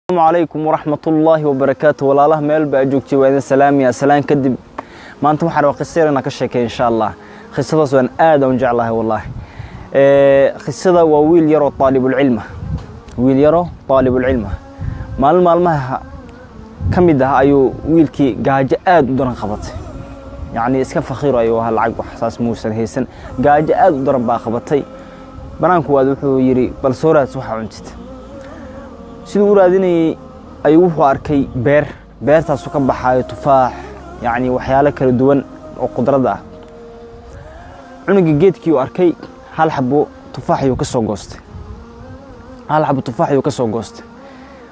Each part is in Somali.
السلام عليكم ورحمة الله وبركاته والله ميل بأجوكتي وإذن سلام يا سلام كدب ما أنتم حروا قصيرنا كشكي إن شاء الله قصة سوان آدم جعلها والله قصة وويل يرو طالب العلم ويل يرو طالب العلم مالمها كم ده أيو ويل كي جاج آد درن خبط يعني إسكان فخير أيوه هالعق وحساس موسى هيسن جاج آد درن باخبطي بنانكو وادوحو يري بل صورة سوحة عنتت sidoo raadinay ayuu wuxuu arkay beertaas oo ka baxay tufaax yaani waxyaalo kala duwan oo qudrad ah cunuga geedkii uu arkay hal xabo tufaax ayuu ka soo goostay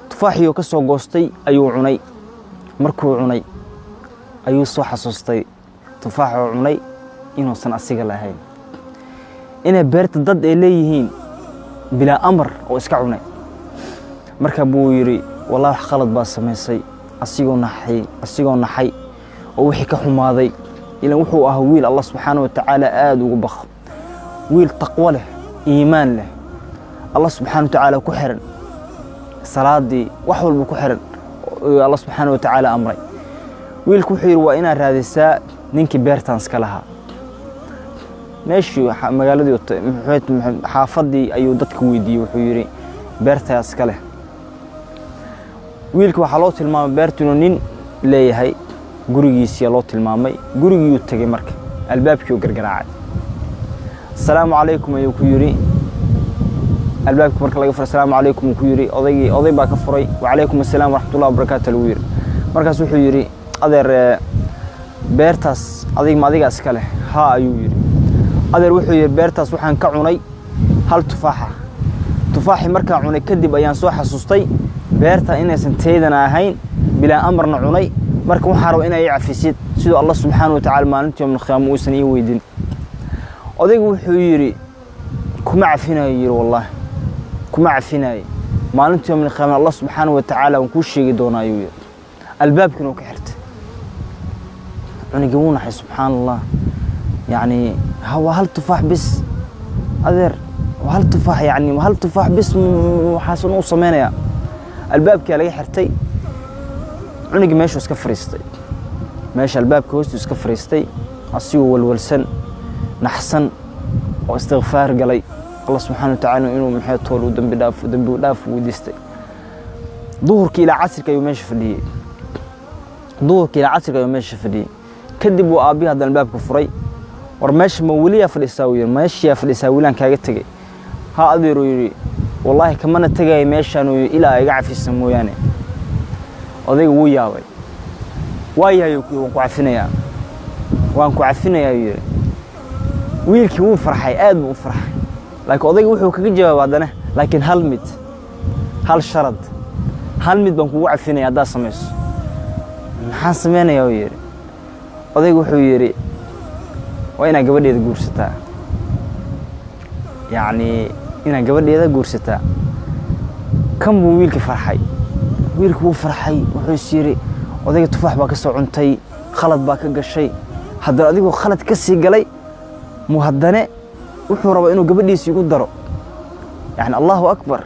tufaaxii ka soo goostay ayuu cunay markuu cunay ayuu soo xasuustay tufaax oo cunay inuu san asiga lahayn inay beerta dad ay leeyihiin bila amar oo iska cunay marka buu yiri wallahi khalad baa sameysay asigoo naxay oo wixii ka xumaaday ila wuxuu ahaa wiil Allah subhanahu wa ta'ala aad ugu baqo wiil taqwa leh iimaan leh Allah subhanahu wa ta'ala ku xiran salaadii wax walba ku xiran Allah subhanahu wa ta'ala amray wiilku wuxuu yiri waa inaa raadisaa ninkii beertan iska lahaa meeshii magaaladii xaafadii ayuu dadku weydiiyay wuxuu yiri beertaas iska leh wiilku waxa loo tilmaamay beertuna nin leeyahay gurigiisa loo tilmaamay gurigii tagay marka albaabkii uu gargaraacay assalaamu alaykum ayuu ku yiri albaabkii marka laga furay assalaamu alaykum ku yiri oday baa ka furay wa alaykum assalaam wa rahmatullahi wa barakatuh lagu yiri markaas wuxuu yiri adeer beertaas adiga iska leh ha ayuu yiri adeer wuxuu yiri beertaas waxaan ka cunay hal tufaaxi markaa cunay kadib ayaan soo xasuustay beerta inaysan teedana ahayn bila amarna cunay marka waxaan rabo inay cafisid sidoo Allah subhanahu wa ta'ala maalintii yawm al-qiyaamah uu san ii weydin odaygu wuxuu yiri kuma cafinayo yiri wallahi kuma cafinayo maalintii yawm al-qiyaamah Allah subhanahu wa ta'ala uu ku sheegi doonaa yiri albaabkuna ka xirtay aniga wuu naxay subhanallah yani هو هل تفاح بس أذر وهل تفاح يعني وهل تفاح بس وحاسن وصمينا الباب كلا حرتي عنق ماشي وسكفريستي ماشي الباب كوست وسكفريستي أصيو والولسن نحسن واستغفار قلي الله سبحانه وتعالى إنه من حياة طول ودم بداف وديستي ظهر كيلا عصر كيو ماشي في دي ظهر كيلا عصر كيو ماشي في دي كذبوا أبي هذا الباب كفري ورماش مولية في الإساوية ماشية في الإساوية كاجت تجي ها أديروا يري والله كمان تجي ماشي أنو إلى يقع في السمو يعني أذيك ويا ويا وانكو عفنا يا يري ويلك هو فرحي آد وفرح لكن أذيك وحو كجوا بعدنا لكن هل شرد بنكو عفنا يا دا سميس حاسمين يا يري أذيك وحو يري وأنا قبل قرصتها يعني أنا قبل قرصتها كم ويلك فرحي ويلك هو فرحي وحسيري وذاك تفاح باكسو عنتي خلط باك قشي هذا أديكو خلط كسي قلي مهدنة وحورا إنه قبل يسيقود درو يعني الله أكبر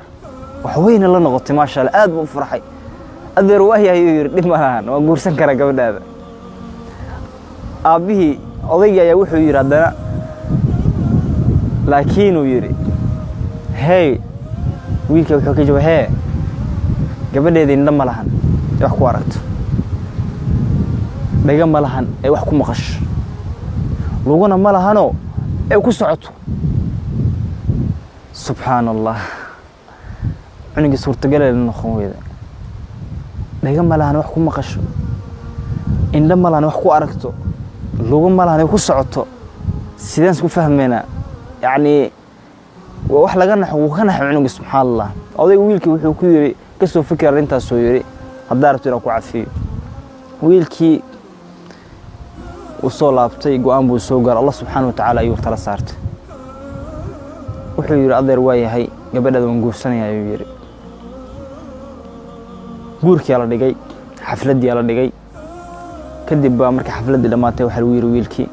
وحوين الله نغطي ما شاء الله آد فرحي أذر وهي يرد مهان وقرصن كرا قبل هذا أبيه odayga ayaa wuxuu yiraahdaa laakiin uu yiri hey wiilka wuxuu ka jawaabay hey gabadheedii indha ma lahan wax ku aragto dhaga ma lahan ee wax ku maqash luguna ma lahano ee ku socoto subhanallah aniga suurtagal ah noqon weyda dhaga ma lahan wax ku maqasho indha ma lahan wax ku aragto لوجو مالها نكون صعدته سيدان سكون فهمنا يعني وإحنا جرنا حقوقنا حمعنو سبحان الله أودي ويلكي وحكيري كسو فكرة أنت سويري هدارت لك وعفي ويلكي وصل أبتي جوان بوسوجر الله سبحانه وتعالى يوتر صارت وحيري أذر واي هاي قبل هذا ونقول سنة يويري جوركي على دقي حفلتي على دقي kadib baa markii xafladda dhamaatay waxa uu yiri wiilkii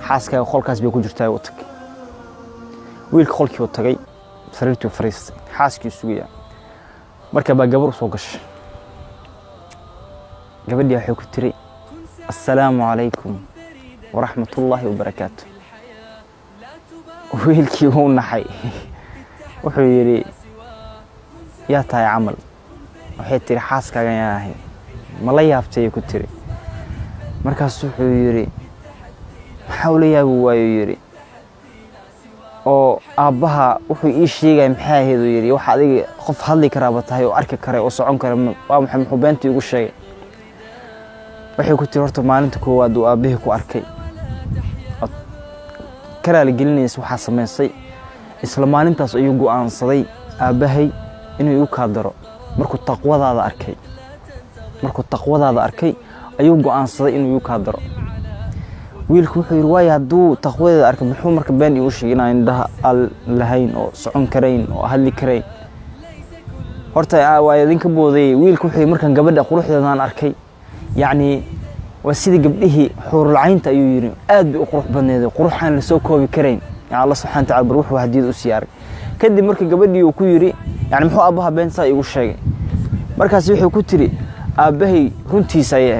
xaaska qolkaas bay ku jirtay oo tag wiilka qolkii uu tagay sariirtii fariistay xaaskii sugaya marka baa gabar soo gashay gabadhii waxay ku tiri assalaamu calaykum waraxmatullaahi wabarakaatu wiilkii wuu naxay wuxuu yidhi yaa tahay camal waxay tiri xaaskaagan yaa ahay ma la yaabtay ku tiri markaas wuxuu yidhi maxaa ula yaabi waayo yidhi oo aabbaha wuxuu ii sheegay maxaa ahayd uu yidhi waxa adiga qof hadli karaaba tahay oo arki kara oo socon kara waa maxay muxuu beentii ugu sheegay waxay ku tiri horta maalinta koowaad uu aabbihii ku arkay karaali gelinaysa waxaa samaysay isla maalintaas ayuu go'aansaday aabbahay inuu igu kaadaro markuu taqwadaada arkay ayuu go'aansaday inuu igu kaadaro wiilku wuxuu yidhi waayo hadduu taqwadeeda arkay muxuu marka been igu sheegay inaan indhaha aan lahayn oo socon karayn oo hadli karayn horta waa idinka booday wiilku wuxuu markaan gabadha quruxdeedaan arkay yacni waa sidii gabdhihii xuurulcaynta ayuu yidhi aad bay u qurux badneeday quruxaan la soo koobi karayn yani allah subxana wa tacala bar wuxuu hadiyad u siyaaray kadib marka gabadhii uu ku yidhi yani muxuu aabbaha been saa igu sheegay markaas wuxuu ku tiri aabbahay runtiisa ayay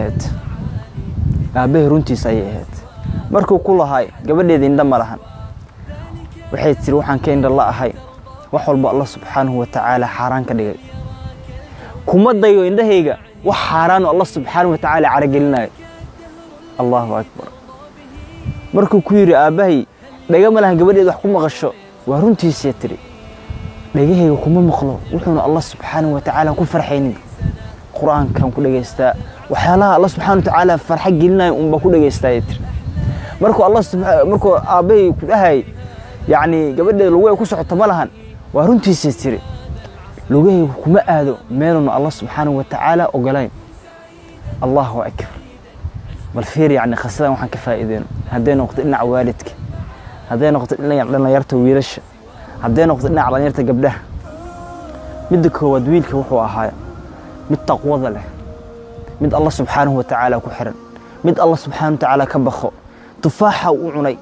ahayd markuu ku lahay gabadheeda indha ma lahan waxay tiri waxaan ka indha la ahay wax walba allah subxaanahu wa tacaala xaaraan ka dhigay kuma dayo indhahayga wax xaaraan oo allah subxaanahu wa tacaala caragelinayo allahu akbar markuu ku yidhi aabbahay dhaga ma lahan gabadheeda wax ku maqasho waa runtiisii tiri dhagahayga kuma maqlo wuxuuna allah subxaanahu wa tacaala ku farxaynin qur'aankan ku dhageystaa waxyaalaha allah subxaanahu wa tacaala farxa gelinayo unbaa ku dhageystaa tiri markuu aabbahay ku dhahay yacni gabadheeda lugahay ku socoto ma lahan waa runtiisii tiri lugahaygu kuma aado meeluna allah subxaanahu wa tacaala ogolayn allahu akbar bal fiir yacni khasadan waxaan ka faa'iideyno hadday noqoto dhinaca waalidka hadday noqoto dhinaca dhalinyarta wiilasha hadday noqoto dhinaca dhalinyarta gabdhaha midda koowaad wiilka wuxuu ahaa mid taqwada leh mid allah subxaanahu wa tacaala ku xiran mid allah subxaanahu wa tacaala ka baqo tufaaxa u cunay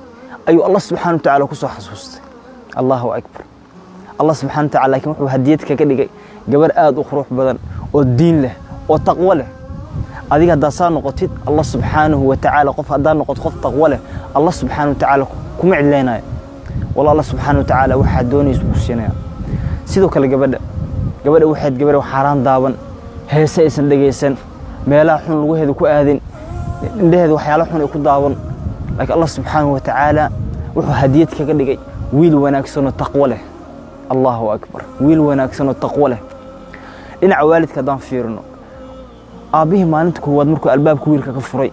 ayuu allah subxaanahu wa tacaala ku soo xasuustay allahu akbar allah subxaanahu wa tacaala laakiin wuxuu hadiyad kaga dhigay gabar aad u qurux badan oo diin leh oo taqwo leh adiga haddaa saa noqotid allah subxaanahu wa tacaala qof haddaa noqoto qof taqwo leh allah subxaanahu wa tacaala kuma cidlaynayo walla allah subxaanahu wa tacaala waxaa doonaysa ku siinaya sidoo kale gabadha waxayd gabar xaaraan daawan heese aysan dhegaysan meelaha xun lugaheeda ku aadin indhaheeda waxyaalo xun ay ku daawan laakiin allah subxaanahu wa tacaala wuxuu hadiyad kaga dhigay wiil wanaagsan oo taqwo leh allahu akbar wiil wanaagsan oo taqwo leh dhinaca waalidka haddaan fiirino aabbihii maalinta koowaad markuu albaabka wiilka ka furay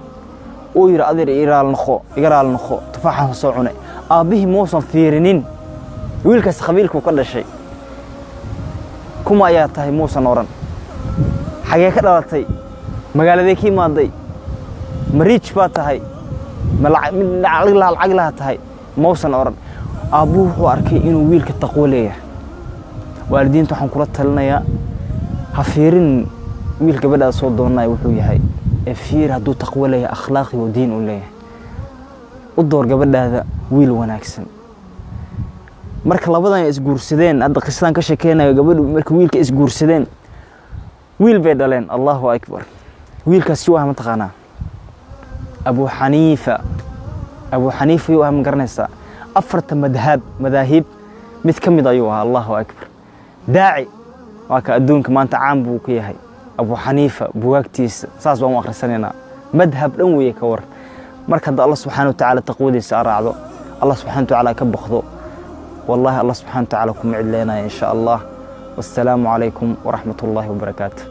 uu yidhi adeer iga raali noqo tufaaxaan soo cunay aabbihii muusan fiirinin wiilkaas qabiilkuu ka dhashay kuma ayaa tahay muusan oran xagee ka dhalatay magaaladee ka imaaday ma riij baa tahay ma lacag laha tahay muusan oran aabbuhu wuxuu arkay inuu wiilka taqwo leeyahay waalidiinta waxaan kula talinayaa ha fiirin wiil gabadhaada soo doonaya wuxuu yahay ee fiir hadduu taqwo leeyahay akhlaaqi oo diin u leeyahay u door gabadhaada wiil wanaagsan marka labadan isguursadeen hadda qisadan ka sheekeynayo gabadhu marka wiilka isguursadeen wiil bay dhaleen allahu akbar wiilkaasi waa ma taqaanaa abu xaniifa yuu ah ma garanaysaa afarta madaahib mid ka mid ayuu ahaa allahu akbar daaci waa ka adduunka maanta caan buu ka yahay abu xaniifa bugaagtiisa saas baan u akhrisanaynaa madhab dhan weeye ka war marka hadda allah subxaana wa tacaala taqwadiisa a raacdo allah subxana wa tacaala ka baqdo والله الله سبحانه وتعالى كم عدلنا إن شاء الله والسلام عليكم ورحمة الله وبركاته.